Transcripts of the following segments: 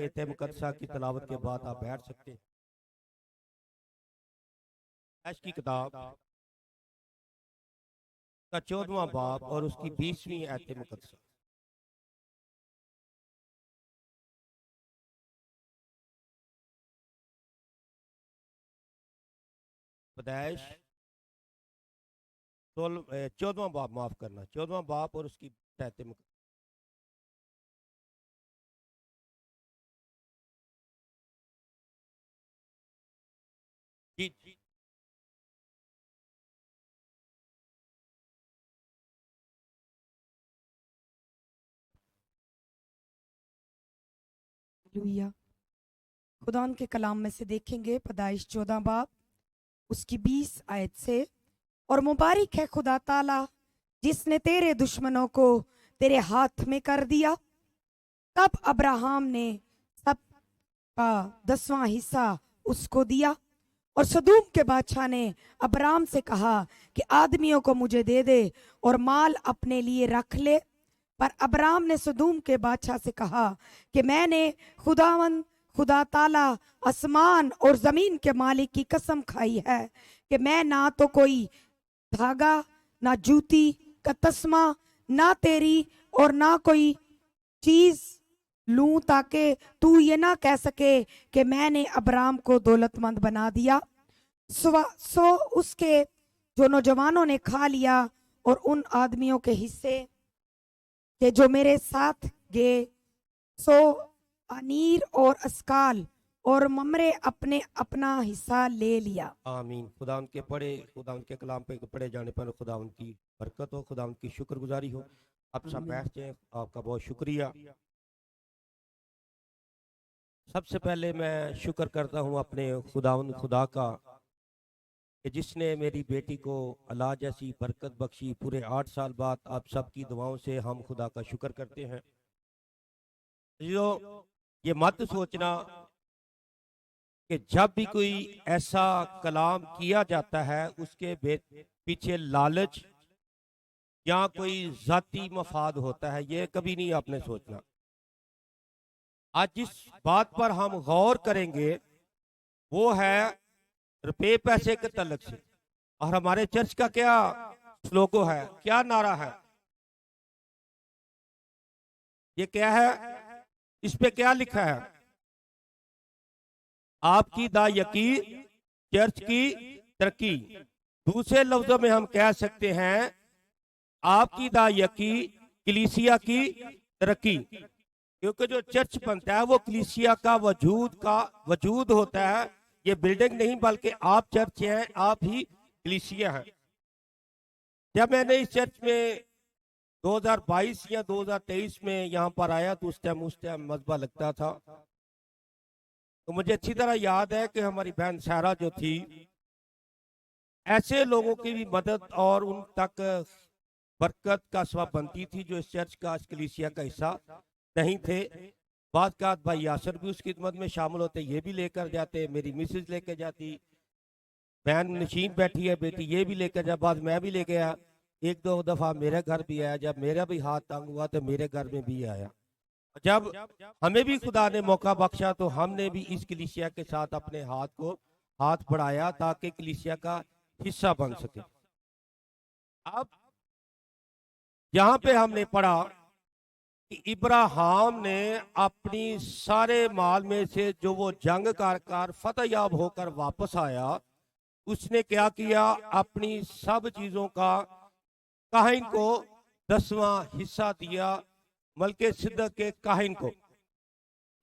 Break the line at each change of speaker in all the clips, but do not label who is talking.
आयत मुकद्दसा की तलावत के बाद आप बैठ सकते हैं। पैदाइश की किताब का 14वां बाब और उसकी 20वीं आयत मुकद्दसा। पैदाइश 14वां बाब, माफ करना, 14वां बाब और उसकी आयत मुकद्दसा। जी जी।
हालेलुया। खुदा के कलाम में से देखेंगे पैदाइश 14 बाब उसकी 20 आयत से। और मुबारक है खुदा ताला जिसने तेरे दुश्मनों को तेरे हाथ में कर दिया। तब अब्राहम ने सब का 10वां हिस्सा उसको दिया। और सदूम के बादशाह ने अब्राहम से कहा कि आदमियों को मुझे दे दे और माल अपने लिए रख ले। पर अब्राहम ने सदूम के बादशाह से कहा कि मैंने खुदा ताला आसमान और जमीन के मालिक की कसम खाई है कि मैं ना तो कोई धागा, ना जूती का तस्मा, ना तेरी और ना कोई चीज लूं, ताकि तू ये ना कह सके कि मैंने अब्राहम को दौलतमंद बना दिया। सो उसके जो नौजवानों ने खा लिया और उन आदमियों के हिस्से के जो मेरे साथ गए, सो अनीर और अस्काल और ममरे अपने अपना हिस्सा ले लिया।
आमीन। खुदा उनके कलाम पे पढ़े जाने पर खुदा उनकी बरकत हो, खुदा उनकी शुक्रगुजारी हो। आप सब बैठ जाएं। आपका बहुत शुक्रिया। सबसे पहले मैं शुक्र करता हूँ अपने खुदा का कि जिसने मेरी बेटी को अल्लाह जैसी बरकत बख्शी। पूरे 8 साल बाद आप सबकी दुआओं से हम खुदा का शुक्र करते हैं। जो ये मत सोचना कि जब भी कोई ऐसा कलाम किया जाता है उसके पीछे लालच या कोई जाती मफाद होता है, ये कभी नहीं आपने सोचना। आज जिस बात पर हम गौर करेंगे वो है रुपए पैसे के तल्लक से। और हमारे चर्च का क्या स्लोगो है, क्या नारा है, ये क्या है, इस पे क्या लिखा है? आपकी दायकी चर्च की तरक्की। दूसरे लफ्जों में हम कह सकते हैं आपकी दायकी कलीसिया की तरक्की। क्योंकि जो चर्च बनता है वो कलीसिया का वजूद होता है। ये बिल्डिंग नहीं बल्कि आप चर्च हैं, आप ही कलीसिया हैं। जब मैंने इस चर्च में 2022 या 2023 में यहाँ पर आया तो उस टाइम मजबा लगता था। तो मुझे अच्छी तरह याद है कि हमारी बहन सारा जो थी, ऐसे लोगों की भी मदद और उन तक बरकत का सबब बनती थी जो इस चर्च का, इस कलीसिया का हिस्सा नहीं थे। बाद का भाई यासर भी उसकी खिदमत में शामिल होते, ये भी लेकर जाते, मेरी मिसेज लेकर जाती, बहन नशीन बैठी है बेटी, ये भी लेकर जा। बाद मैं भी लेके आया, 1-2 दफा मेरे घर भी आया। जब मेरा भी हाथ तंग हुआ तो मेरे घर में भी आया। जब हमें भी खुदा ने मौका बख्शा तो हमने भी इस कलीसिया के साथ अपने हाथ बढ़ाया ताकि कलीसिया का हिस्सा बन सके। अब यहाँ पे हमने पढ़ा कि इब्राहिम ने अपनी सारे माल में से जो वो जंग कर फतेहयाब होकर वापस आया, उसने क्या किया, अपनी सब चीजों का काहिन को 10वां हिस्सा दिया, मलके सिद्दीक के काहिन को।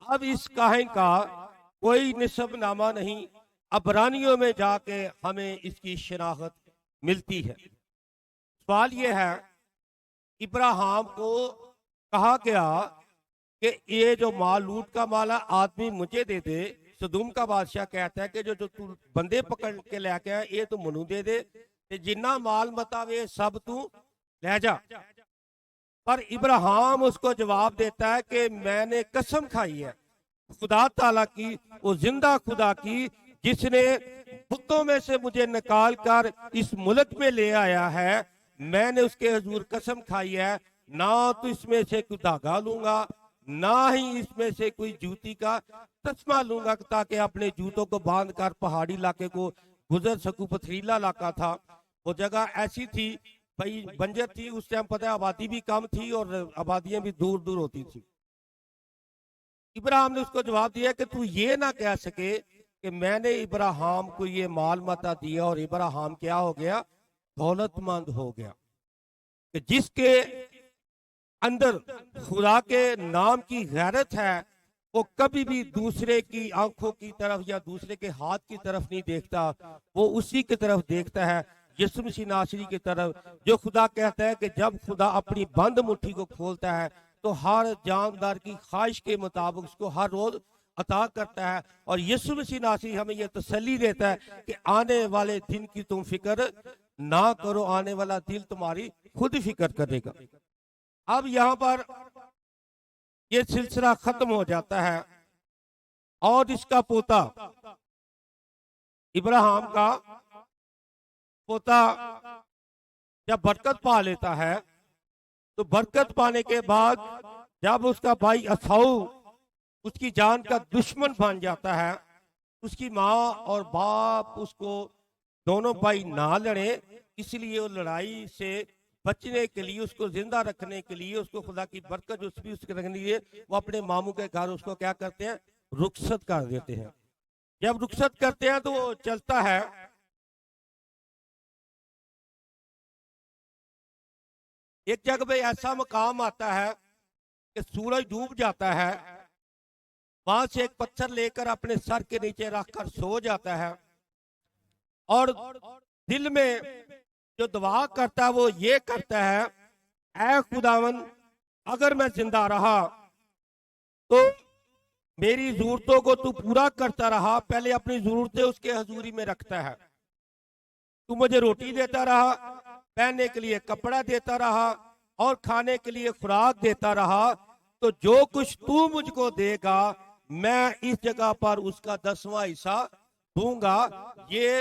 अब इस काहिन का कोई निसबनामा नहीं, अबरानियों में जाके हमें इसकी शनाख्त मिलती है। सवाल यह है, इब्राहिम को कहा गया कि ये जो माल लूट का माल है आदमी मुझे दे दे। सदूम का बादशाह कहता है कि जो तू बंदे पकड़ के लेके आया ये तो मनु दे दे, जिन्ना माल मता वे सब तू ले जा। पर इब्राहिम उसको जवाब देता है कि मैंने कसम खाई है खुदा ताला की, वो जिंदा खुदा की, जिसने बुतों में से मुझे निकाल कर इस मुल्क में ले आया है। मैंने उसके हुजूर कसम खाई है, ना तो इसमें से कोई धागा लूंगा, ना ही इसमें से कोई जूती का तस्मा लूंगा ताकि अपने जूतों को बांध कर पहाड़ी इलाके को गुजर सकूं। पथरीला इलाका था, वो जगह ऐसी थी भाई, बंजर थी उस टाइम, पता है आबादी भी कम थी और आबादियां भी दूर दूर होती थी। इब्राहिम ने उसको जवाब दिया कि तू ये ना कह सके कि मैंने इब्राहिम को ये माल मता दिया और इब्राहिम क्या हो गया, दौलतमंद हो गया। कि जिसके अंदर खुदा के नाम की गैरत है वो कभी भी दूसरे की आंखों की तरफ या दूसरे के हाथ की तरफ नहीं देखता, वो उसी की तरफ देखता है, यीशु मसीह नासरी की तरफ। जो खुदा कहता है कि जब खुदा अपनी बंद मुट्ठी को खोलता है तो हर जानदार की ख्वाहिश के मुताबिक उसको हर रोज अता करता है। और यीशु मसीह नासरी हमें यह तसल्ली देता है कि आने वाले दिन की तुम फिक्र ना करो, आने वाला दिल तुम्हारी खुद फिक्र करेगा। अब यहाँ पर ये सिलसिला खत्म हो जाता है और इसका पोता इब्राहिम का पोता जब बरकत पा लेता है तो बरकत पाने के बाद जब उसका भाई असाऊ उसकी जान का दुश्मन बन जाता है, उसकी माँ और बाप उसको दोनों भाई ना लड़े, इसलिए वो लड़ाई से बचने के लिए, उसको जिंदा रखने के लिए, उसको खुदा की बरकत उसके रखने के लिए वो अपने मामू के घर उसको क्या करते हैं, रुखसत कर देते हैं। जब रुखसत करते हैं तो वो चलता है। एक जगह पे ऐसा मकाम आता है कि सूरज डूब जाता है, वहां से एक पत्थर लेकर अपने सर के नीचे रखकर सो जाता है और दिल में जो दुआ करता है वो ये करता है, ऐ खुदावन अगर मैं जिंदा रहा तो मेरी जरूरतों को तू पूरा करता रहा, पहले अपनी जरूरतें उसके हजूरी में रखता है। तू मुझे रोटी देता रहा, पहनने के लिए कपड़ा देता रहा और खाने के लिए खुराक देता रहा, तो जो कुछ तू मुझको देगा मैं इस जगह पर उसका 10वां हिस्सा दूंगा। ये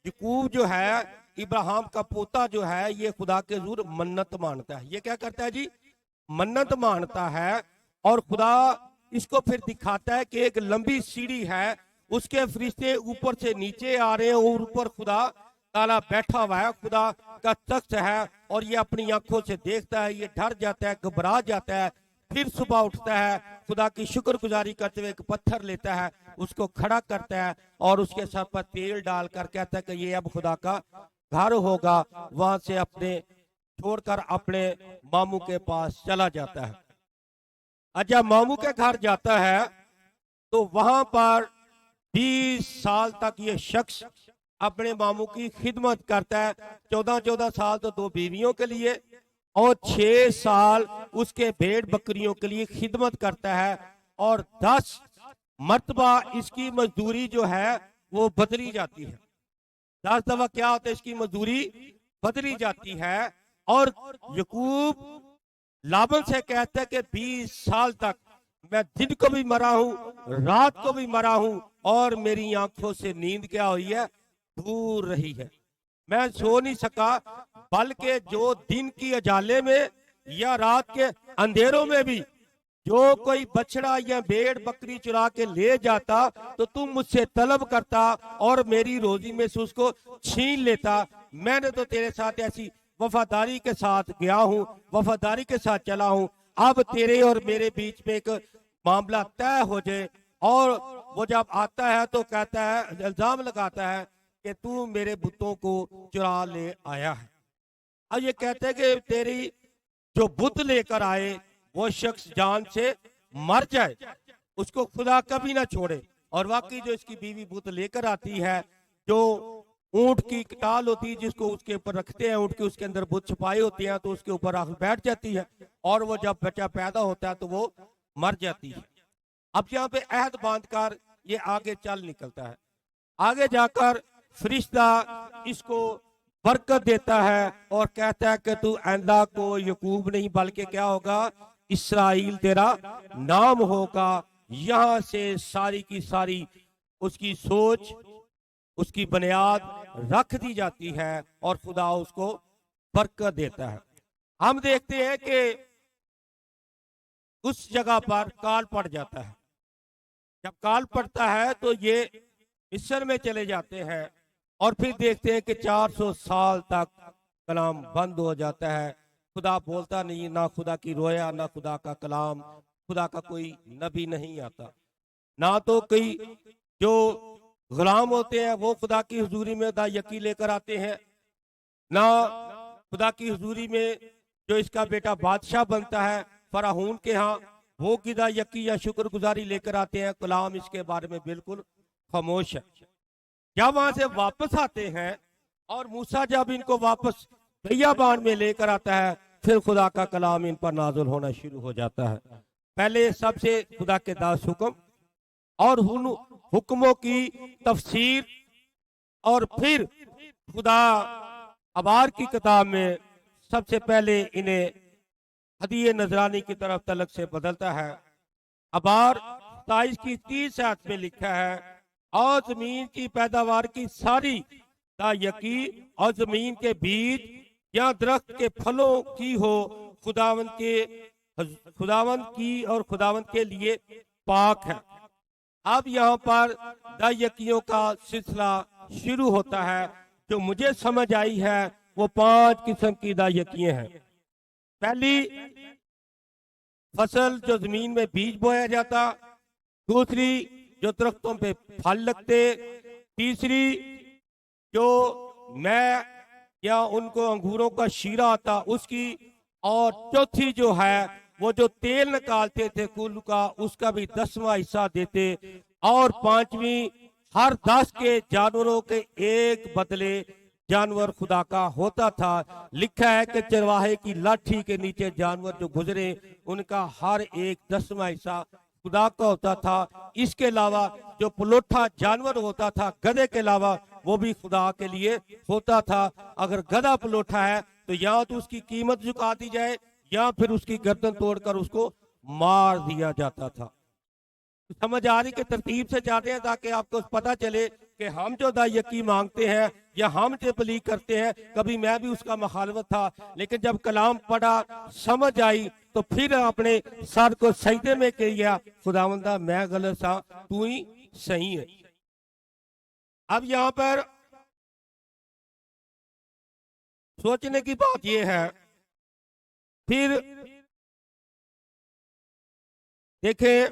याकूब जो है, इब्राहिम का पोता जो है, ये खुदा के जरूर मन्नत मानता है। ये क्या करता है जी, मन्नत मानता है। और खुदा इसको फिर दिखाता है कि एक लंबी सीढ़ी है, उसके फरिश्ते ऊपर से नीचे आ रहे हैं और ऊपर खुदा ताला बैठा हुआ है, खुदा का तख्त है और ये अपनी आंखों से देखता है, ये डर जाता है, घबरा जाता है। फिर सुबह उठता है, खुदा की शुक्रगुजारी करते हुए एक पत्थर लेता है, उसको खड़ा करता है और उसके सर पर तेल डालकर कहता है कि ये अब खुदा का घर होगा। वहां से अपने छोड़कर अपने मामू के पास चला जाता है। अच्छा, मामू के घर जाता है तो वहां पर 20 साल तक ये शख्स अपने मामू की खिदमत करता है। 14 साल तो 2 बीवियों के लिए और 6 साल उसके भेड़ बकरियों के लिए खिदमत करता है और 10 मर्तबा इसकी मजदूरी जो है वो बदली जाती है। 10 दफा क्या होता है, इसकी मजदूरी बदली जाती है। और याकूब लाबन से कहता है कि 20 साल तक मैं दिन को भी मरा हूं, रात को भी मरा हूं और मेरी आंखों से नींद क्या हुई है, दूर रही है। मैं सो नहीं सका, बल्कि जो दिन की अजाले में या रात के अंधेरों में भी जो कोई बछड़ा या भेड़ बकरी चुरा के ले जाता तो तुम मुझसे तलब करता और मेरी रोजी में से उसको छीन लेता। मैंने तो तेरे साथ ऐसी वफादारी के साथ गया हूं, वफादारी के साथ चला हूं। अब तेरे और मेरे बीच में एक मामला तय हो जाए। और वो जब आता है तो कहता है, इल्जाम लगाता है कि तू मेरे बुतों को चुरा ले आया है। अब ये कहते हैं कि तेरी जो बुत लेकर आए वो शख्स जान से मर जाए, उसको खुदा कभी ना छोड़े। और वाकई जो इसकी बीवी बुत लेकर आती है, जो ऊंट की कटाल होती है जिसको उसके ऊपर रखते हैं, ऊंट की उसके अंदर बुत छुपाई होती है, तो उसके ऊपर आकर बैठ जाती है और वो जब बच्चा पैदा होता है तो वो मर जाती है। अब यहाँ पे अहद बांधकर ये आगे चल निकलता है। आगे जाकर फरिश्ता इसको बरकत देता है और कहता है कि तू आइंदा को याकूब नहीं बल्कि क्या होगा, इस्राइल तेरा नाम होगा। यहां से सारी की सारी उसकी सोच, उसकी बुनियाद रख दी जाती है और खुदा उसको बरकत देता है। हम देखते हैं कि उस जगह पर काल पड़ जाता है। जब काल पड़ता है तो ये मिस्र में चले जाते हैं और फिर देखते हैं कि 400 साल तक कलाम बंद हो जाता है। खुदा बोलता नहीं, ना खुदा की रोया, ना खुदा का कलाम, खुदा का कोई नबी नहीं आता। ना तो कोई जो गुलाम होते हैं वो खुदा की हुजूरी में दा यकी लेकर आते हैं, ना खुदा की हुजूरी में जो इसका बेटा बादशाह बनता है फराहून के यहाँ, वो किदा यकी या शुक्रगुजारी लेकर आते हैं। कलाम इसके बारे में बिल्कुल खामोश है। जब वहां से वापस आते हैं और मूसा जब इनको वापस बियाबान में लेकर आता है, फिर खुदा का कलाम इन पर नाजुल होना शुरू हो जाता है। पहले सबसे खुदा के 10 हुक्म और उन हुक्मों की तफसीर, और फिर खुदा अबार की किताब में सबसे पहले इन्हें हदीये नजरानी की तरफ तलक से बदलता है। अबार 27 की 30 आयत में लिखा है, और जमीन की पैदावार की सारी दा यकी और जमीन के बीज या दरख्त के फलों की हो खुदावंद की और खुदावंद के लिए पाक है। अब यहाँ पर दा यकियों का सिलसिला शुरू होता है। जो मुझे समझ आई है वो 5 किस्म की दा यकियां हैं। पहली फसल जो जमीन में बीज बोया जाता, दूसरी जो दरख्तों पे फल लगते, तीसरी जो मैं या उनको अंगूरों का शीरा आता उसकी, और चौथी जो है वो जो तेल निकालते थे कुल का उसका भी 10वां हिस्सा देते, और 5वीं हर 10 के जानवरों के एक बदले जानवर खुदा का होता था। लिखा है कि चरवाहे की लाठी के नीचे जानवर जो गुजरे उनका हर एक 10वां हिस्सा खुदा का होता था। इसके अलावा जो पलोठा जानवर होता था गधे के अलावा वो भी खुदा के लिए होता था। अगर गधा पलोठा है तो या तो उसकी कीमत चुका दी जाए या फिर उसकी गर्दन तोड़कर उसको मार दिया जाता था। समझ आ रही कि तरतीब से जाते हैं ताकि आपको पता चले कि हम जो दा यकी मांगते हैं या हम जो बली करते हैं, कभी मैं भी उसका मुखालफत था, लेकिन जब कलाम पढ़ा समझ आई तो फिर अपने सर को सजदे में किया, खुदावंदा मैं गलत था, तू ही सही है। अब यहाँ पर सोचने की बात यह है, फिर देखें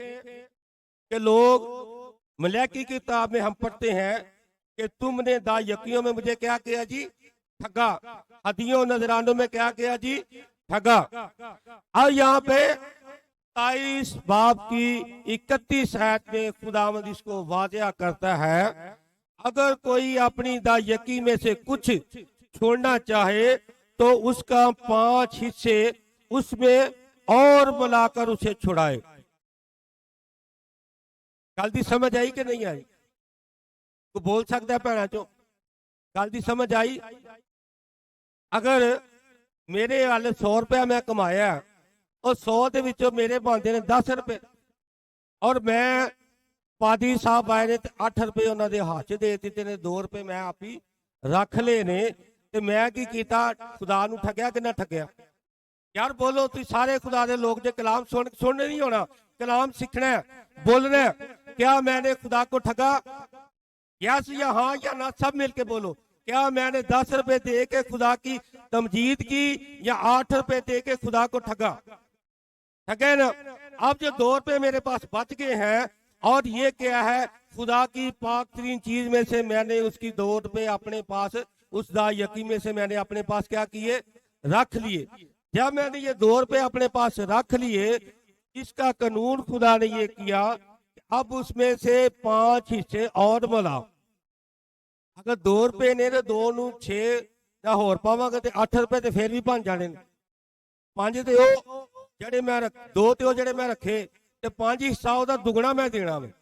कि लोग मलाकी की किताब में हम पढ़ते हैं कि तुमने दा यकियों में मुझे क्या किया जी, ठगा। हदियों नजरानों में क्या किया जी, ठगा। और यहाँ पे 23 बाब की 31 आयत में खुदावंद इसको वाज़ेह करता है, अगर कोई अपनी दा यकी में से कुछ छोड़ना चाहे तो उसका 5 हिस्से उसमें और मिलाकर उसे छुड़ाए। गल दी समझ आई कि नहीं आई? तो बोल सकता है भैन चो, गल दी समझ आई? अगर मेरे वाले 100 रुपया मैं कमाया और 100 दे विचों मेरे बनते ने 10 रुपए, और मैं पादी साहब आए ने 8 रुपए उन्होंने हाथ च दे दिते ने, 2 रुपए मैं आप ही रख ले ने, ते मैं की कीता, खुदा नू ठगया कि ना ठगया? यार बोलो, तुम सारे खुदा दे लोग जो कलाम सुनने नहीं होना, कलाम सीखना है, बोलना है। क्या मैंने खुदा को ठगा? यस या हाँ या ना, सब मिलके बोलो। क्या मैंने 10 रुपए दे के खुदा की तमजीद की या 8 रुपए दे के खुदा को ठगा? ठगे ना। अब जो 2 रुपए मेरे पास बच गए हैं, और ये क्या है, खुदा की पाक तरीन चीज में से मैंने उसकी 2 रुपए अपने पास, उस दा यकी में से मैंने अपने पास क्या किए, रख लिए। जब मैंने ये 2 रुपए अपने पास रख लिए, इसका कानून खुदा ने ये किया, अब उसमें से 5 हिस्से और मिलाओ। अगर 2 रुपए ने तो 2 नू 6 या होर पावांगे तो 8 रुपए तो फिर भी बन जाने। 5 ते ओ जेडे मैं 2 ते ओ जेडे मैं रखे, ते 5 हिस्सा ओदा दुगना मैं देना वे,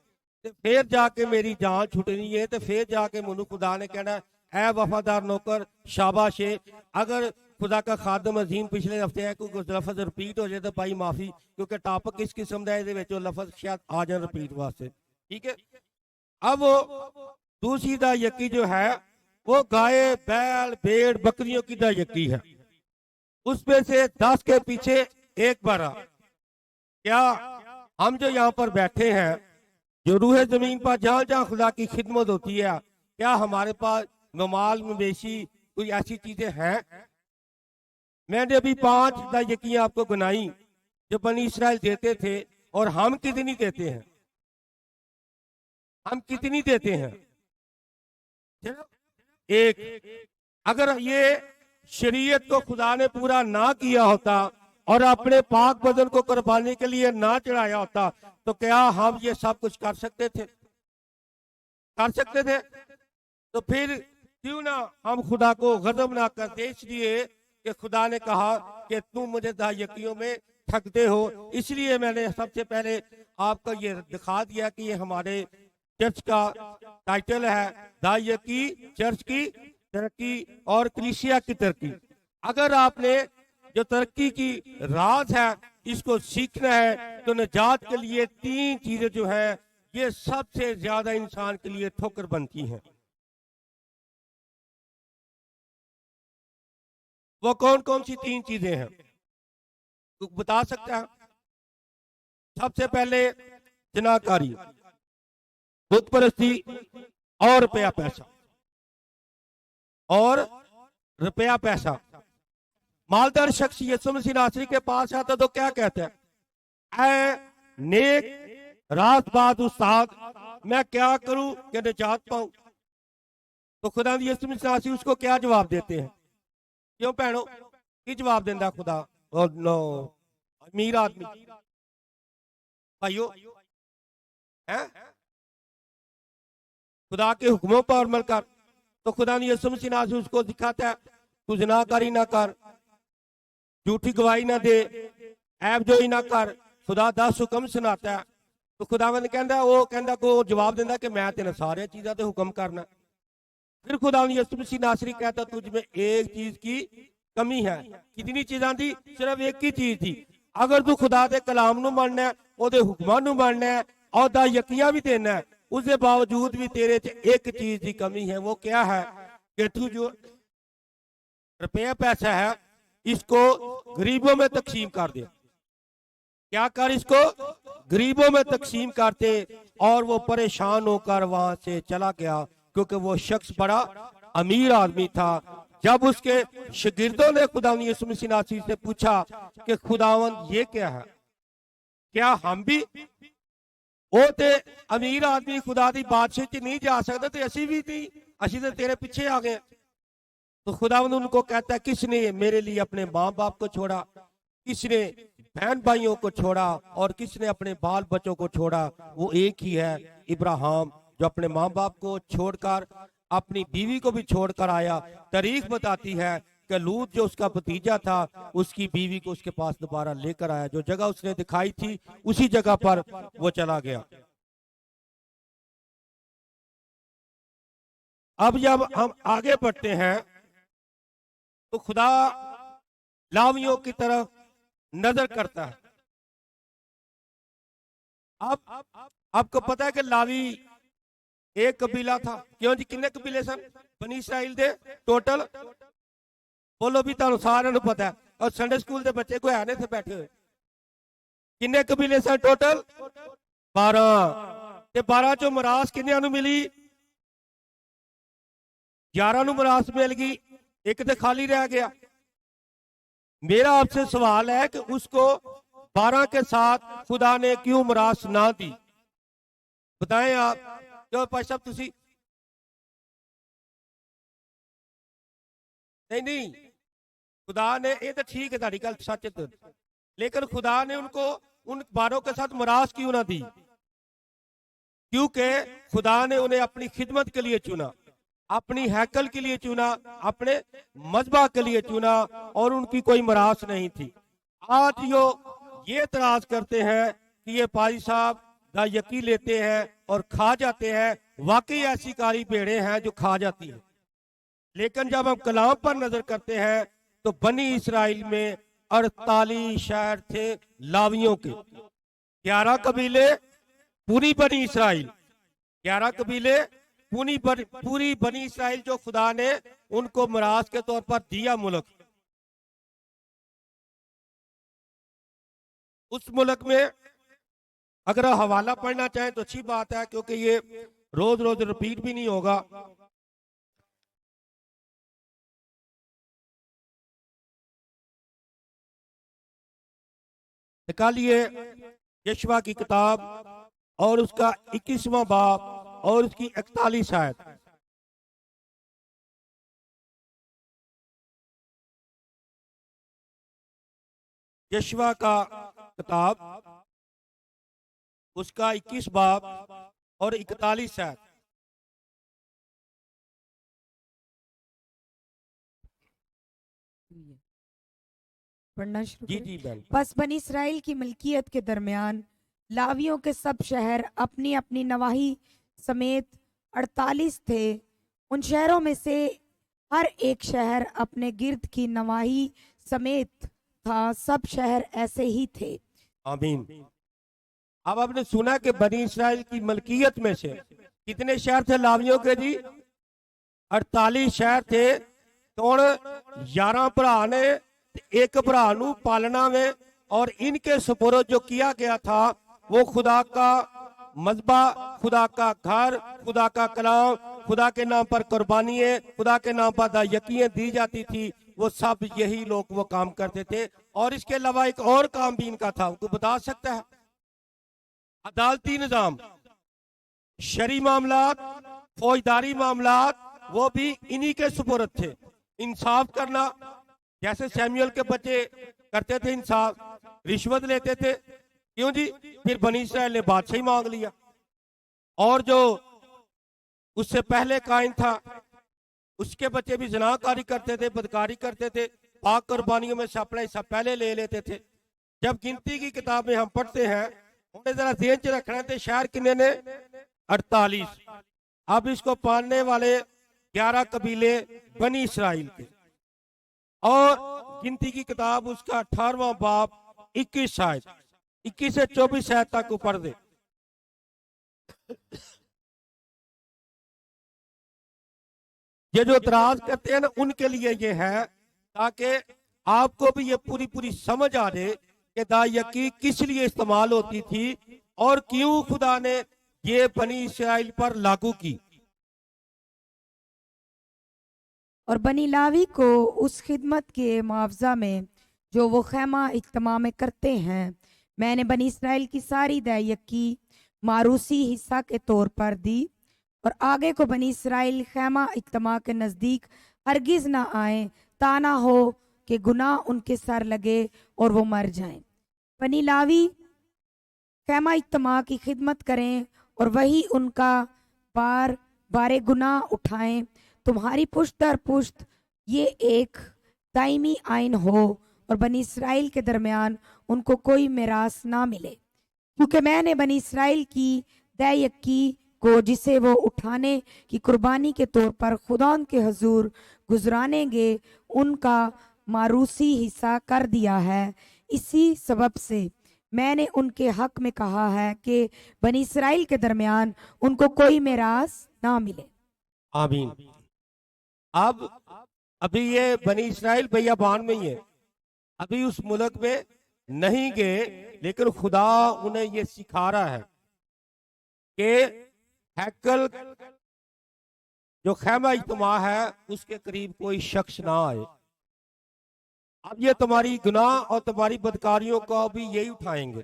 ते फिर जाके मेरी जान छुटनी है, ते फिर जाके मैनू खुदा ने कहना, ऐ वफादार नौकर शाबाश है। अगर खुदा का खादम अजीम पिछले हफ्ते है कोई लफज रिपीट हो जाए तो भाई माफी, क्योंकि टॉपिक इस किस्म का है, लफज शायद आ जाए रिपीट वास्ते, ठीक है। अब दूसरी दा यकी जो है वो गाय बैल भेड़ बकरियों की दा यकी है। उसमें से 10 के पीछे एक बारा, क्या हम जो यहाँ पर बैठे हैं, जो रूह जमीन पर जहाँ जहाँ खुदा की खिदमत होती है, क्या हमारे पास ममाल मवेशी कोई ऐसी चीजें हैं? मैंने अभी 5 यकीन आपको गिनाई जो बनी इसराइल देते थे, और हम कितनी देते हैं? हम कितनी देते हैं? सिर्फ एक। अगर ये शरीयत को खुदा ने पूरा ना किया होता और अपने पाक बदन को कुर्बानी के लिए ना चढ़ाया होता, तो क्या हम ये सब कुछ कर सकते थे? कर सकते थे? तो फिर क्यों ना हम खुदा को गजब ना करते, इसलिए कि खुदा ने कहा कि तुम मुझे दायकियों में ठगते हो। इसलिए मैंने सबसे पहले आपको ये दिखा दिया कि ये हमारे चर्च का टाइटल है, दायकी चर्च की तरक्की और कलीसिया की तरक्की। अगर आपने जो तरक्की की राज है इसको सीखना है, तो निजात के लिए 3 चीजें जो है ये सबसे ज्यादा इंसान के लिए ठोकर बनती हैं। वो कौन कौन सी 3 चीजें हैं, तो बता सकता है? सबसे पहले जनाकारी, बुत परस्ती और रुपया पैसा। और रुपया पैसा। मालदार शख्स यीशु मसीह नासरी के पास आता तो क्या कहता है? ऐ नेक रात बाद उस्ताद, मैं क्या करूं कि निजात पाऊं? तो खुदा यीशु मसीह नासरी उसको क्या जवाब देते हैं? क्यों भैनों, की जवाब देता खुदा? नो, अमीर आदमी भाइयों है, खुदा के हुक्मों पर अमल कर। तो खुदा ने यीशु मसीह नासरी उसको दिखाता है, तू ज़िनाकारी ना कर, झूठी गवाही ना दे, ऐब जोई ना कर। खुदा 10 हुक्म सुनाता है। तो खुदावंद कहता, वो कहता को जवाब देता कि मैं तेरे सारे चीज़ों ते हुक्म करना। फिर खुदा ने यीशु मसीह नासरी कहता, तुझ में एक चीज की कमी है। कितनी चीज़ां थी? सिर्फ एक ही चीज थी। अगर तू खुदा के कलाम नू मनना है, ओदे हुक्मां नू मनना है और दा यकीया भी देना है, उसके बावजूद भी तेरे च एक चीज की कमी है। वो क्या है? कि तू जो रुपया पैसा है इसको गरीबों में तकसीम कर दे। क्या कर? इसको गरीबों में तकसीम करते। और वो परेशान होकर वहां से चला गया, क्योंकि वो शख्स बड़ा अमीर आदमी था। जब उसके शागिर्दों ने खुदा यीशु मसीह नासरी से पूछा कि खुदावंद ये क्या है, क्या हम भी वो ते अमीर आदमी खुदा दी बादशाह च नहीं जा सकते, तो असी भी नहीं, असी तो तेरे पीछे आ गए। तो खुदावंद उनको कहता है, किसने मेरे लिए अपने माँ बाप को छोड़ा, किसने बहन भाइयों को छोड़ा, और किसने अपने बाल बच्चों को छोड़ा? वो एक ही है, इब्राहिम, जो अपने माँ बाप को छोड़कर अपनी बीवी को भी छोड़कर आया। तारीख बताती है कि लूत जो उसका भतीजा था, उसकी बीवी को उसके पास दोबारा लेकर आया। जो जगह उसने दिखाई थी उसी जगह पर वो चला गया। अब जब हम आगे बढ़ते हैं तो खुदा लावियों की तरफ नजर करता है। अब आपको पता है कि लावी एक कबीला था। क्यों जी? कितने कबीले सन बनी इसराइल दे टोटल? बोलो भी, तुहानू सारिਆਂ ਨੂੰ पता है। और संडे स्कूल के बच्चे कोई है नहीं थे बैठे हुए। किन्ने कबीले सन टोटल? 12। ते 12 चो मरास किन्नियां नू मिली? 11 नू मरास मिल गई, एक तो खाली रह गया। मेरा आपसे सवाल है कि उसको 12 के साथ खुदा ने क्यों मरास ना दी? बताएं आप। क्यों भाई साहब तुसी? नहीं, खुदा ने, ये तो ठीक है, तारी गल सच है, लेकिन खुदा ने उनको उन 12 के साथ मरास क्यों ना दी? क्योंकि खुदा ने उन्हें अपनी खिदमत के लिए चुना, अपनी हैकल के लिए चुना, अपने मजबा के लिए चुना, और उनकी कोई मरास नहीं थी। आज ये एतराज करते हैं कि ये पाजी साहब दा यकी लेते हैं और खा जाते हैं। वाकई ऐसी कारी भेड़े हैं जो खा जाती हैं। लेकिन जब हम कलाम पर नजर करते हैं तो बनी इसराइल में 48 शहर थे लावियों के। 11 कबीले पूरी बनी इसराइल, 11 कबीले पूरी बनी इसराइल, जो खुदा ने उनको मिरास के तौर पर दिया मुल्क। उस मुल्क में अगर आप हवाला पढ़ना चाहें तो अच्छी बात है, क्योंकि ये रोज रोज रिपीट भी नहीं होगा। निकालिए यशवा की किताब और उसका 21वां बाब और उसकी 41 आयत। यशवा का किताब उसका 21 बाब और 41 आयत।
पढ़ना शुरू
जी
करें।
जी बहन।
बस बनी इसराइल की मिल्कियत के दरमियान लावियों के सब शहर अपनी अपनी नवाही समेत 48 थे। उन शहरों में से हर एक शहर अपने गिर्द की नवाही समेत था। सब शहर ऐसे ही थे।
आमीन। अब आपने सुना कि बनी इसराइल की मलकियत में से कितने शहर थे लावियों के जी? 48 शहर थे। कौन? 11 भरा ने एक भरा नू पालना में, और इनके सुपुर्द जो किया गया था वो खुदा का मजबा, खुदा का घर, खुदा का कलाम, खुदा के नाम पर कुर्बानियां, खुदा के नाम पर यकीन दी जाती थी। वो सब यही लोग वो काम करते थे। और इसके अलावा एक और काम भी इनका था, उनको बता सकता है? अदालती निजाम, शरी मामलात, फौजदारी मामलात, वो भी इन्हीं के सुपुर्द थे। इंसाफ करना, जैसे सैमुअल के बच्चे करते थे इंसाफ, रिश्वत लेते थे। क्यों जी? फिर बनी इसराइल ने बादशाही मांग लिया। और जो उससे पहले कायन था उसके बच्चे भी जनाकारी करते थे, बदकारी करते थे, पाक कुर्बानियों में से अपना हिस्सा पहले ले लेते थे। जब गिनती की किताब में हम पढ़ते हैं, उन्हें जरा ध्यान च रखना थे, शहर कितने ने? 48। अब इसको पालने वाले 11 कबीले बनी इसराइल के। और गिनती की किताब उसका 18वां बाब 21 आयत, 21 से 24 आयत तक ऊपर दे। ये जो इतराज करते हैं ना, उनके लिए ये है, ताकि आपको भी ये पूरी पूरी समझ आ जाए कि दायकी किस लिए इस्तेमाल होती थी और क्यों खुदा ने ये बनी इसराइल पर लागू की।
और बनी लावी को उस खिदमत के मुआवजा में जो वो खैमा इज्तिमा में करते हैं, मैंने बनी इसराइल की सारी दायकी मारूसी हिस्सा के तौर पर दी। और आगे को बनी इसराइल खैमा इज्तिमा के नज़दीक हरगिज ना आए, ताना हो कि गुनाह उनके सर लगे और वो मर जाएं। बनी लावी खैमा इज्तिमा की खिदमत करें और वही उनका बार बारे गुनाह उठाएं। तुम्हारी पुश्त दर पुश्त ये एक दायमी आइन हो और बनी इसराइल के दरमियान उनको कोई मिरास ना मिले, क्योंकि मैंने बनी इसराइल की दायकी को, जिसे वो उठाने की कुर्बानी के तौर पर खुदा के हजूर गुजरानेंगे, उनका मारूसी हिस्सा कर दिया है। इसी सबब से मैंने उनके हक में कहा है कि बनी इसराइल के दरमियान उनको कोई मिरास ना मिले।
आमीन। अब अभी ये बनी इसराइल बियाबान में ही है, अभी उस मुल्क में नहीं गए, लेकिन खुदा उन्हें ये सिखा रहा है कि हैकल जो खैमा इज्तिमा है उसके करीब कोई शख्स ना आए। अब ये तुम्हारी गुनाह और तुम्हारी बदकारियों को भी यही उठाएंगे।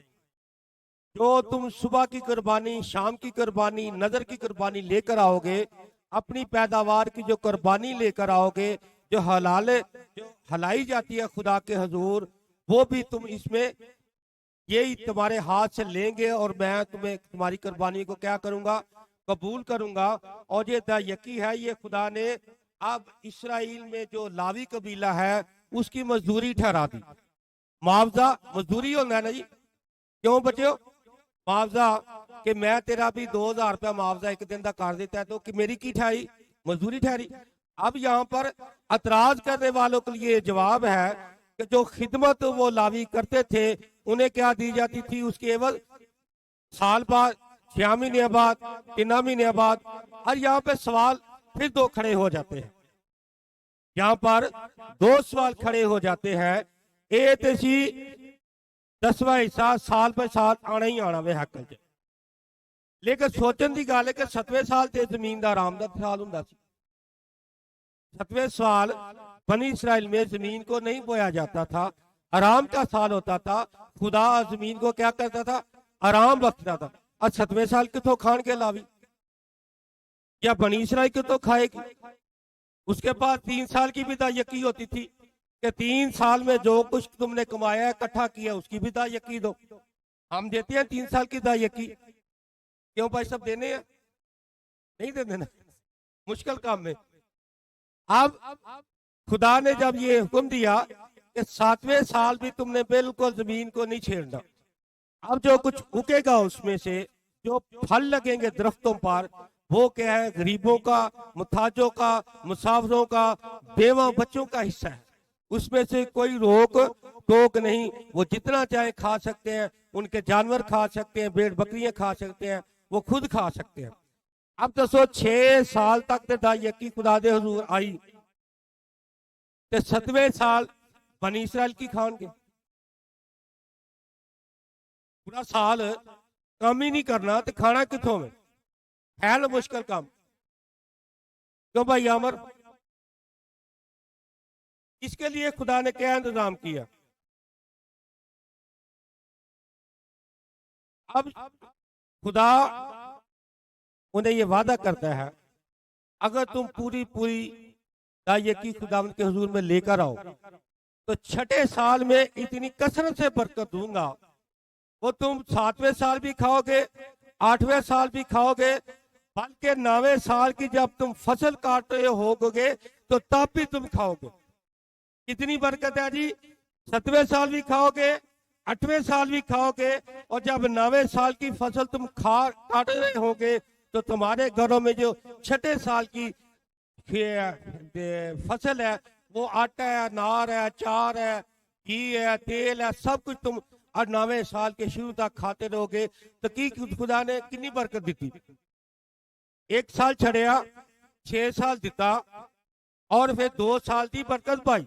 जो तुम सुबह की कुर्बानी, शाम की कुर्बानी, नजर की कुर्बानी लेकर आओगे, अपनी पैदावार की जो कुर्बानी लेकर आओगे, जो हलाई जाती है खुदा के हजूर, वो भी तुम इसमें यही तुम्हारे हाथ से लेंगे और मैं तुम्हें तुम्हारी कुर्बानी को क्या करूंगा? कबूल करूंगा। और ये दायकी है, ये खुदा ने अब इसराइल में जो लावी कबीला है उसकी मजदूरी ठहरा दी। मुआवजा मजदूरी होना है ना जी, क्यों बच्चों? मुआवजा कि मैं तेरा भी 2000 रुपया मुआवजा एक दिन का कर देता है, तो कि मेरी की ठहरी? मजदूरी ठहरी। अब यहाँ पर एतराज करने वालों के लिए जवाब है कि जो खिदमत वो लावी करते थे उन्हें क्या दी जाती थी? उसके एवज साल बाद, 6 महीने बाद, 3 महीने बाद। और यहाँ पे सवाल फिर दो खड़े हो जाते हैं, यहाँ पर दो सवाल खड़े हो जाते हैं। एक सी 10वां हिस्सा साल पर साल आना ही आना वे हैकल च। लेकिन सोचन की गल है कि 7वें साल ते जमीन का आराम का साल हुंदा सी। 7वें साल बनी इसराइल में जमीन को नहीं बोया जाता था, आराम का साल होता था। खुदा जमीन को क्या करता था? आराम बख्शता था। और 7वें साल कितों खान के लावी, या बनी इसराइल कितों खाएगी? उसके बाद 3 साल की भी यकी होती थी कि 3 साल में जो कुछ तुमने कमाया इकट्ठा किया उसकी भी यकी दो। हम देते हैं 3 साल की यकी, क्यों भाई सब देने हैं? नहीं दे देना, मुश्किल काम में। अब खुदा ने जब ये हुक्म दिया कि 7वें साल भी तुमने बिल्कुल जमीन को नहीं छेड़ना, अब जो कुछ उगेगा उसमें से जो फल लगेंगे दरख्तों पर, वो क्या है? गरीबों का, मुताजों का, मुसाफिरों का, बेवा बच्चों का हिस्सा है। उसमें से कोई रोक टोक नहीं, वो जितना चाहे खा सकते हैं। उनके जानवर खा सकते हैं, भेड़ बकरियां खा सकते हैं, वो खुद खा सकते हैं। अब दसो 6 साल तक ते यकी खुदा दे हुजूर आई ते 7वें साल बनी इसराइल की खान के पूरा साल काम ही नहीं करना तो खाना कितों में? है ना मुश्किल काम। क्यों भाई अमर? इसके लिए खुदा ने क्या इंतजाम किया? अब खुदा उन्हें ये वादा करता है, अगर तुम पूरी पूरी यकी खुदावंद के हुजूर में लेकर आओ तो 6ठे साल में इतनी कसरत से बरकत दूंगा, वो तुम 7वें साल भी खाओगे, 8वें साल भी खाओगे, बल्कि 9वें साल की जब तुम फसल काट रहे होगे तो तब भी तुम खाओगे। कितनी बरकत है जी? 7वें साल भी खाओगे, 8वें साल भी खाओगे, और जब 9वें साल की फसल तुम काट रहे होगे तो तुम्हारे घरों में जो 6ठे साल की फसल है, वो आटा है, नार है, चार है, घी है, तेल है, सब कुछ तुम और 9वें साल के शुरू तक खाते रहोगे। तो की खुदा ने कितनी बरकत दी? 1 साल छड़िया, 6 साल दिता, और फिर 2 साल की बरकत पाई।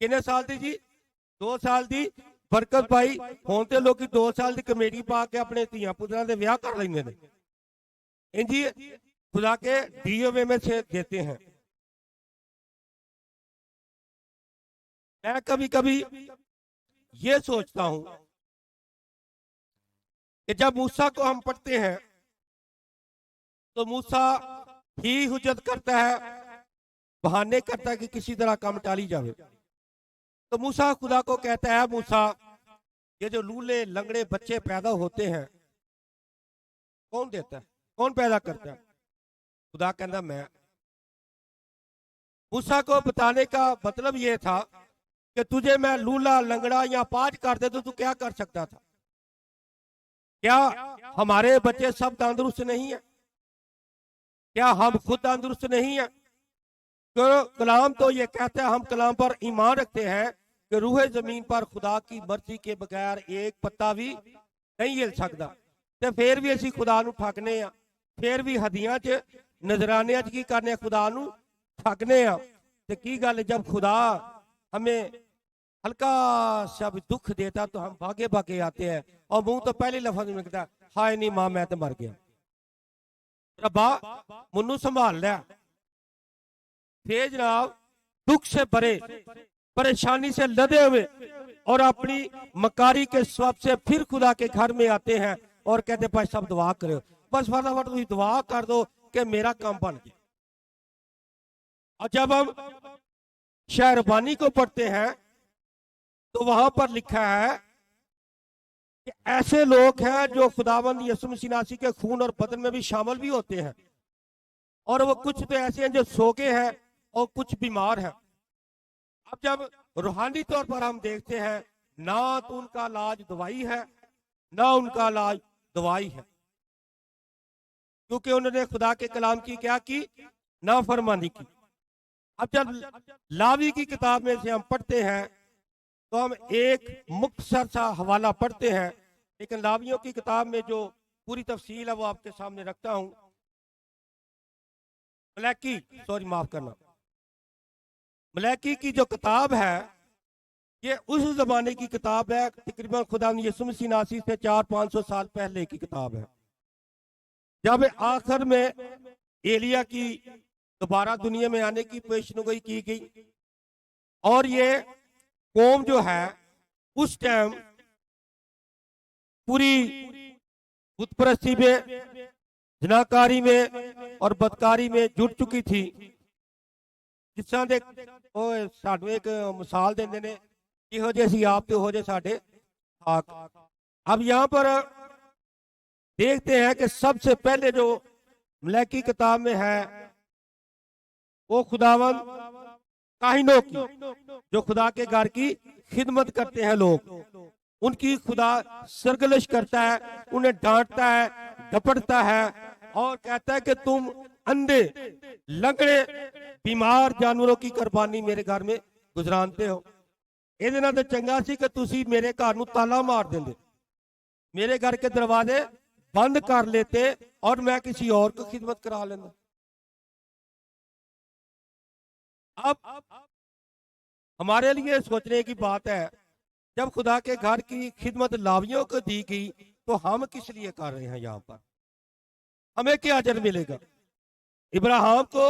कितने साल दी जी? 2 साल की बरकत पाई। हुण ते लोग 2 साल की कमेटी पा के अपने धियां पुत्रां दे विआह कर लेंगे ने। इंजी खुदा के दिए हुए में से देते हैं। मैं कभी कभी ये सोचता हूं कि जब मूसा को हम पढ़ते हैं तो मूसा ही हुज्जत करता है, बहाने करता है कि किसी तरह काम टाली जाए। तो मूसा खुदा को कहता है, मूसा ये जो लूले लंगड़े बच्चे पैदा होते हैं कौन देता है, कौन पैदा करता है? खुदा कहता मैं। मूसा को बताने का मतलब ये था कि तुझे मैं लूला लंगड़ा या पाज कर दे तो तू क्या कर सकता था? क्या हमारे बच्चे सब तंदुरुस्त नहीं है? क्या हम खुद तंदुरुस्त नहीं है? तो कलाम तो ये कहता है, हम कलाम पर ईमान रखते हैं कि रूह जमीन पर खुदा की मर्जी के बगैर एक पत्ता भी नहीं हिल सकता। तो फिर भी असी खुदा नू ठगने आ, फिर भी हदियां च नजराने की करने खुदा नू ठगने आ। तो की गल, जब खुदा हमें हल्का सा भी दुख देता तो हम भागे भागे आते हैं और मुंह तो पहले लफ्ज में कहता, हाय नहीं मां मैं तो मर गया, रब्बा मुन्नू संभाल लिया। फिर जनाब दुख से भरे, परेशानी से लदे हुए और अपनी मकारी के स्वभाव से फिर खुदा के घर में आते हैं और कहते भाई सब दुआ करो, बस फटाफट तुम दुआ कर दो कि मेरा काम बन गया। और जब हम शहरबानी को पढ़ते हैं तो वहां पर लिखा है कि ऐसे लोग हैं जो खुदावंद यीशु मसीह नासी के खून और बदन में भी शामिल भी होते हैं, और वो कुछ तो ऐसे हैं जो सोगे हैं और कुछ बीमार हैं। अब जब रूहानी तौर पर हम देखते हैं, ना तो उनका इलाज दवाई है, ना उनका इलाज दवाई है, क्योंकि उन्होंने खुदा के कलाम की क्या की? नाफरमानी की। अब जब लावी की किताब में से हम पढ़ते हैं तो हम एक मुख्तसर सा हवाला पढ़ते हैं, लेकिन लावियों की किताब में जो पूरी तफसील है वो आपके सामने रखता हूं। मलैकी, सॉरी माफ करना, मलैकी की जो किताब है ये उस जमाने की किताब है, तकरीबन खुदा यीशु मसीह नासी से 400-500 साल पहले की किताब है, जब आखिर में एलिया की दोबारा दुनिया में आने की पेशनगोई की गई। और ये कौम जो है उस टाइम पूरी बुतपरस्ती में, जनाकारी में और बदकारी में जुट चुकी थी। जिस तरह दे सानू एक मिसाल देंदे ने, जिहो जे असीं आप ते हो जे साडे हाक। अब यहाँ पर देखते हैं कि सबसे पहले जो मलैकी किताब में है वो खुदावन काहिनों की, जो खुदा के घर की खिदमत करते हैं लोग, उनकी खुदा सरगलिश करता है, उन्हें डांटता है, डपटता है और कहता है कि तुम अंधे, लंगड़े, बीमार जानवरों की कुर्बानी मेरे घर में गुजरानते हो। ਇਹਦੇ ਨਾਲ ਤਾਂ ਚੰਗਾ ਸੀ ਕਿ ਤੁਸੀਂ ਮੇਰੇ ਘਰ ਨੂੰ ਤਾਲਾ ਮਾਰ ਦਿੰਦੇ, मेरे घर के दरवाजे बंद कर लेते और मैं किसी और को खिदमत करा लेता। अब हमारे लिए सोचने की बात है, जब खुदा के घर की खिदमत लावियों को दी गई तो हम किस लिए कर रहे हैं? यहाँ पर हमें क्या अजर मिलेगा? इब्राहिम को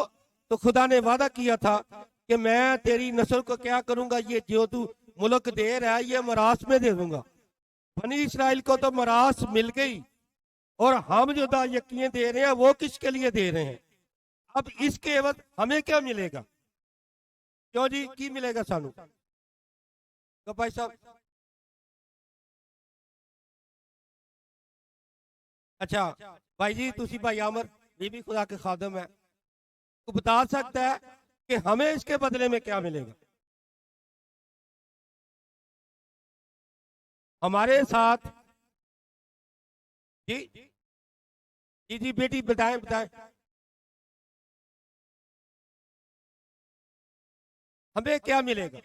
तो खुदा ने वादा किया था कि मैं तेरी नस्ल को क्या करूंगा, ये जो तू मुल्क दे रहा है ये मरास में दे दूंगा। बनी इसराइल को तो मरास मिल गई, और हम जो यकीन दे रहे हैं वो किसके लिए दे रहे हैं? अब इसके एवज हमें क्या मिलेगा? क्यों जी, की मिलेगा सानू? तो भाई साहब, अच्छा भाई जी, तुसी भाई आमर ये भी खुदा के खादम है, तो बता सकता है कि हमें इसके बदले में क्या मिलेगा? हमारे साथ जी जी जी बेटी बताएं बताएं, हमें क्या मिलेगा?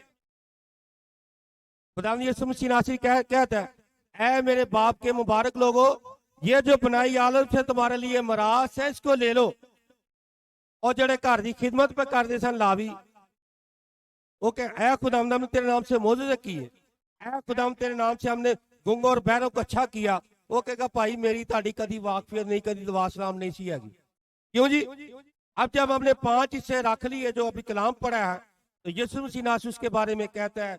खुदा यीशु मसीह नासी कहता है, ऐ मेरे बाप के मुबारक लोगों, ये जो बनाई आलम से तुम्हारे लिए मरास है, इसको ले लो। और जड़े घर की खिदमत पे करते सन लावी, वो कह ऐ खुदाम हमने तेरे नाम से मोज़ेज़े किए, ऐ खुदाम तेरे नाम से हमने गुंगों और बहरों को अच्छा किया। वो कहेगा भाई मेरी ताड़ी कदी वाकफियत नहीं, कदी दुआ सलाम नहीं सी हैगी। क्यों जी? अब जब हमने 5 हिस्से रख लिए जो अभी कलाम पढ़ा है, तो यीशु मसीह नासुस उसके बारे में कहता है,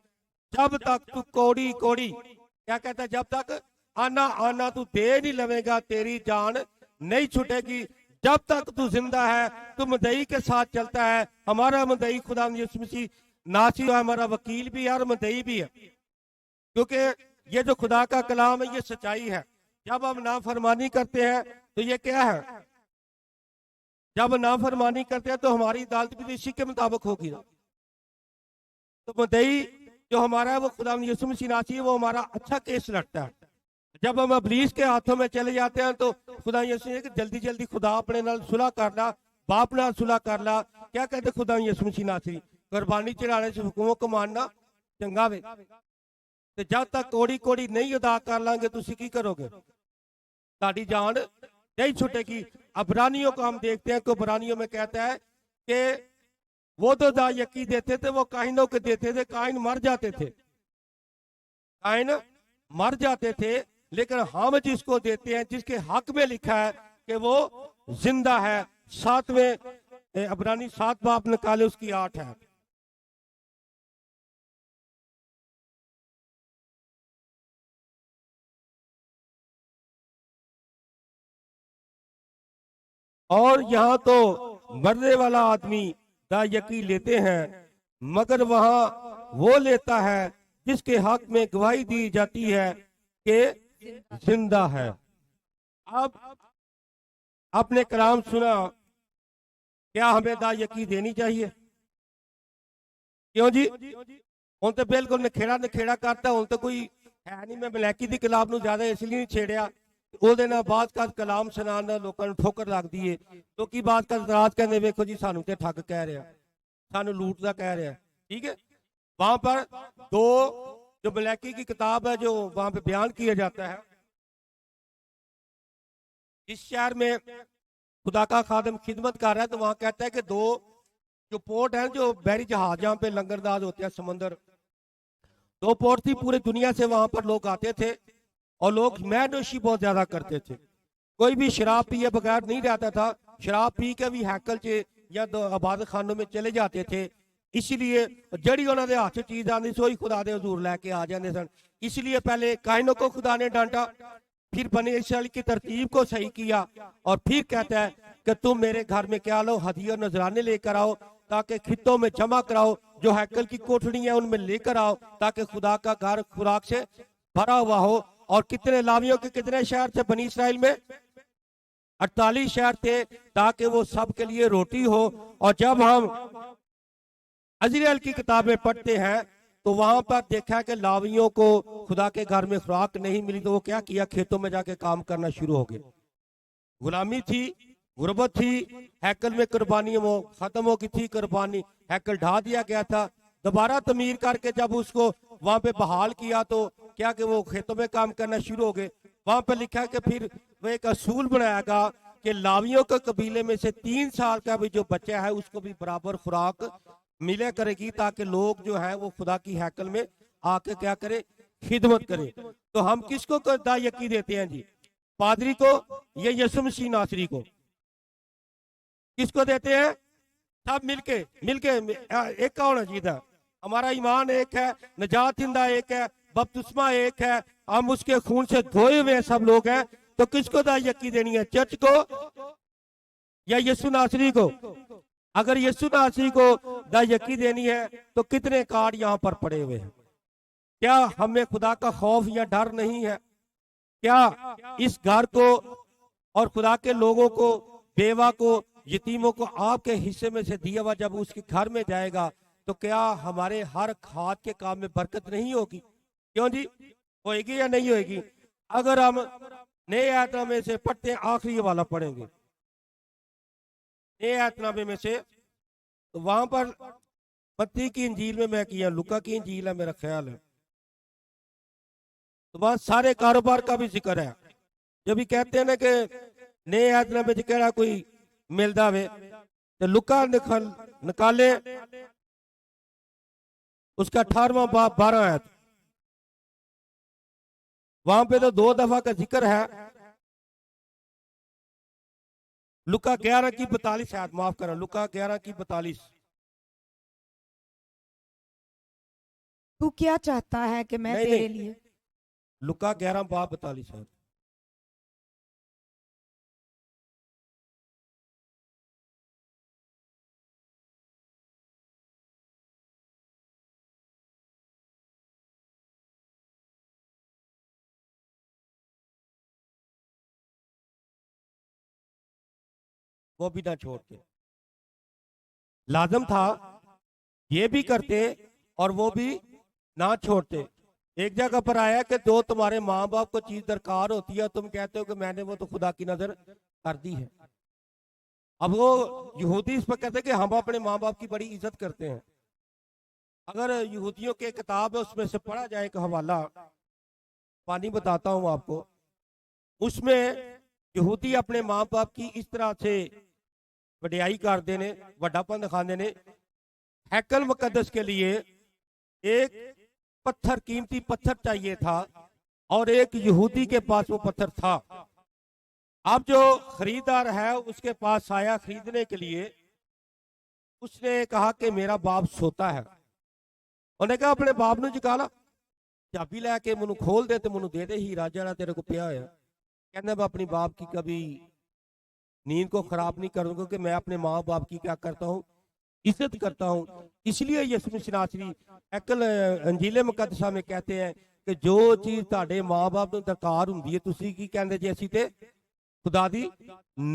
जब तक तू कोड़ी कोड़ी, क्या कहता है? जब तक आना आना तू दे नहीं लवेगा, तेरी जान नहीं छूटेगी। जब तक तू जिंदा है, तू मदई के साथ चलता है। हमारा मदई खुदा यीशु मसीह नासी है, हमारा वकील भी है और मदई भी है, क्योंकि ये जो खुदा का कलाम है ये सच्चाई है। जब हम नाफरमानी करते हैं तो ये क्या है? जब नाफरमानी करते हैं तो हमारी अदालत भी इसी के मुताबिक होगी ना। तो मदई जो हमारा है वो खुदा यीशु मसीह नासी है, वो हमारा अच्छा केस लड़ता है। जब हम अबलीस के हाथों में चले जाते हैं तो खुदा यीशु ने जल्दी जल्दी खुदा अपने नाल सुलह कर ला, बाप नाल सुलह कर ला। क्या कहते खुदा यीशु मसीह नासी? कुर्बानी चढ़ाने से हुकुमों को मानना चंगा वे। तो जब तक कोड़ी कोड़ी नहीं अदा कर लांगे तुसी की करोगे? ताड़ी जान नहीं छूटेगी। अबरानियों को हम देखते हैं कि अबरानियों में कहता है कि वो तो दा यकी देते थे, वो काहिनों को देते थे, काहिन मर जाते थे, काहिन मर जाते थे। लेकिन हम जिसको देते हैं, जिसके हक में लिखा है कि वो जिंदा है, 7वें अबरानी 7 बाप निकाले उसकी 8 है। और यहाँ तो मरने वाला आदमी दा यकी लेते हैं, मगर वहां वो लेता है जिसके हक में गवाही दी जाती है कि जिंदा है। अब आपने कलाम सुना, क्या हमें दा यकी देनी चाहिए? क्यों जी? हूं तो बिल्कुल नखेड़ा नखेड़ा करता, हूं तो कोई है नहीं। मैं मलैकी दी कलाम नूं ज्यादा इसलिए नहीं छेड़िया, ਉਹਦੇ ਨਾਲ ਬਾਤ ਕਰ ਕਲਾਮ ਸੁਣਾਉਣ ਨਾਲ ਲੋਕਾਂ ਨੂੰ ਠੋਕਰ ਲੱਗਦੀ ਏ। ਲੋਕੀ ਬਾਤ ਕਰ ਰਾਤ ਕਹਿੰਦੇ ਵੇਖੋ ਜੀ ਸਾਨੂੰ ਤੇ ਠੱਗ ਕਹਿ ਰਿਹਾ, ਸਾਨੂੰ लूट ਦਾ कह रहा है। ठीक है, वहां पर 2 जो मलैकी की किताब है जो वहां पे बयान किया जाता है, इस शहर में खुदा का खादम खिदमत कर रहा है, तो वहां कहता है कि 2 जो पोर्ट है, जो बहरी जहाज जहाँ पे लंगरदाज होते हैं समंदर, दो पोर्ट थी, पूरी दुनिया से वहां पर लोग आते थे और लोग मैनोशी बहुत ज्यादा करते थे। कोई भी शराब पिए बगैर नहीं रहता था, शराब पी के भी हैकल च या इबादत खानों में चले जाते थे। इसलिए जड़ी उन्होंने हाथ चीज आती सोई खुदा दे हजूर लैके आ जाते सन। इसलिए पहले कायनों को खुदा ने डांटा, फिर बनी इसराइल की तरतीब को सही किया और फिर कहता है कि तुम मेरे घर में क्या लो, हदिया नजराने लेकर आओ ताकि खितों में जमा कराओ, जो हैकल की कोठड़ी है उनमें लेकर आओ ताकि खुदा का घर खुराक से भरा हुआ हो। और कितने लावियों के कितने शहर थे बनी इसराइल में? 48 शहर थे, ताकि वो सब के लिए रोटी हो। और जब हम इज़राइल की किताबें पढ़ते हैं तो वहां पर देखा कि लावियों को खुदा के घर में खुराक नहीं मिली, तो वो क्या किया, खेतों में जाके काम करना शुरू हो गए। गुलामी थी, गुर्बत थी, हैकल में कुर्बानी वो खत्म हो गई थी, कुर्बानी हैकल ढा दिया गया था। दोबारा तमीर करके जब उसको वहां पे बहाल किया तो क्या कि वो खेतों में काम करना शुरू हो गए। वहां पे लिखा कि फिर वो एक असूल बनाया गया कि लावियों के कबीले में से 3 साल का भी जो बच्चा है उसको भी बराबर खुराक मिले करेगी, ताकि लोग जो है वो खुदा की हैकल में आके क्या करे, खिदमत करे। तो हम किसको यकी देते हैं जी? पादरी को या यीशु मसीह नासरी को? किसको देते हैं? सब मिलके एक का होना चाहिए। हमारा ईमान एक है, नजात हिंदा एक है, बपतिस्मा एक है, हम उसके खून से धोए हुए सब लोग हैं। तो किसको यकी देनी है, चर्च को या यीशु नासरी को? अगर यीशु नासरी को यकी देनी है तो कितने कार्ड यहाँ पर पड़े हुए हैं? क्या हमें खुदा का खौफ या डर नहीं है? क्या इस घर को और खुदा के लोगों को, बेवा को, यतीमों को आपके हिस्से में से दिया हुआ जब उसके घर में जाएगा तो क्या हमारे हर खाद के काम में बरकत नहीं होगी? क्यों जी, होएगी या नहीं होएगी? अगर हम नए आयतनामे से पढ़ते हैं, आखिरी वाला पढ़ेंगे नए आयतनामे में से, तो वहां पर मत्ती की इंजील में मैं किया, लुका की इंजील है मेरा ख्याल है, तो वहां सारे कारोबार का भी जिक्र है। जब भी कहते हैं ना कि नए आयतनामे में कहना कोई मिलता वे, तो लुका निकाले उसका 18वां बाब 12 आयत, वहां पे तो 2 दफा का जिक्र है। लुका 11 की 42 आयत, माफ करो, लुका 11 की 42।
तू क्या चाहता है कि मैं तेरे लिए?
लुका 11 बाब 42 आयत। वो भी ना छोड़ते, लाजम था ये भी करते और वो भी ना छोड़ते। एक जगह पर आया कि जो तुम्हारे माँ बाप को चीज दरकार होती है तुम कहते हो कि मैंने वो तो खुदा की नजर कर दी है। अब वो यहूदी इस पर कहते हैं कि हम अपने माँ बाप की बड़ी इज्जत करते हैं। अगर यहूदियों के किताब है उसमें से पढ़ा जाए एक हवाला, पानी बताता हूँ आपको, उसमें यहूदी अपने माँ बाप की इस तरह से वडियाई करते ने, वड्डापन दिखाते ने। हैकल मुकद्दस के लिए एक पत्थर, कीमती पत्थर चाहिए था और एक यहूदी के पास वो पत्थर था। अब जो खरीदार है उसके पास आया खरीदने के लिए, उसने कहा कि मेरा बाप सोता है। उन्होंने कहा अपने बाप ने निकाला, चाबी लैके मैनू खोल दे, तो मैनू दे दे हीरा जरा तेरे को पिया होया। कहना मैं अपनी बाप की कभी नींद को खराब नहीं करूंगा, क्योंकि मैं अपने माँ बाप की क्या करता हूँ, इज्जत करता हूँ। इसलिए यीशु मसीह नासरी अकल अंजीले मुकद्दसा में कहते हैं कि जो चीज ਤੁਹਾਡੇ माँ-बाप ਨੂੰ ਦਰਕਾਰ ਹੁੰਦੀ ਹੈ ਤੁਸੀਂ ਕੀ ਕਹਿੰਦੇ ਜੀ ਅਸੀਂ ਤੇ खुदा दी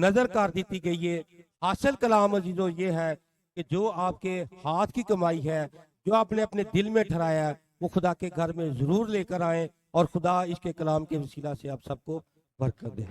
नजर कर दी गई है। हासिल कलाम अजीजों ये है कि जो आपके हाथ की कमाई है, जो आपने अपने दिल में ठहराया है, वो खुदा के घर में जरूर लेकर आए और खुदा इसके कलाम के वसीला से आप सबको बरकत दे।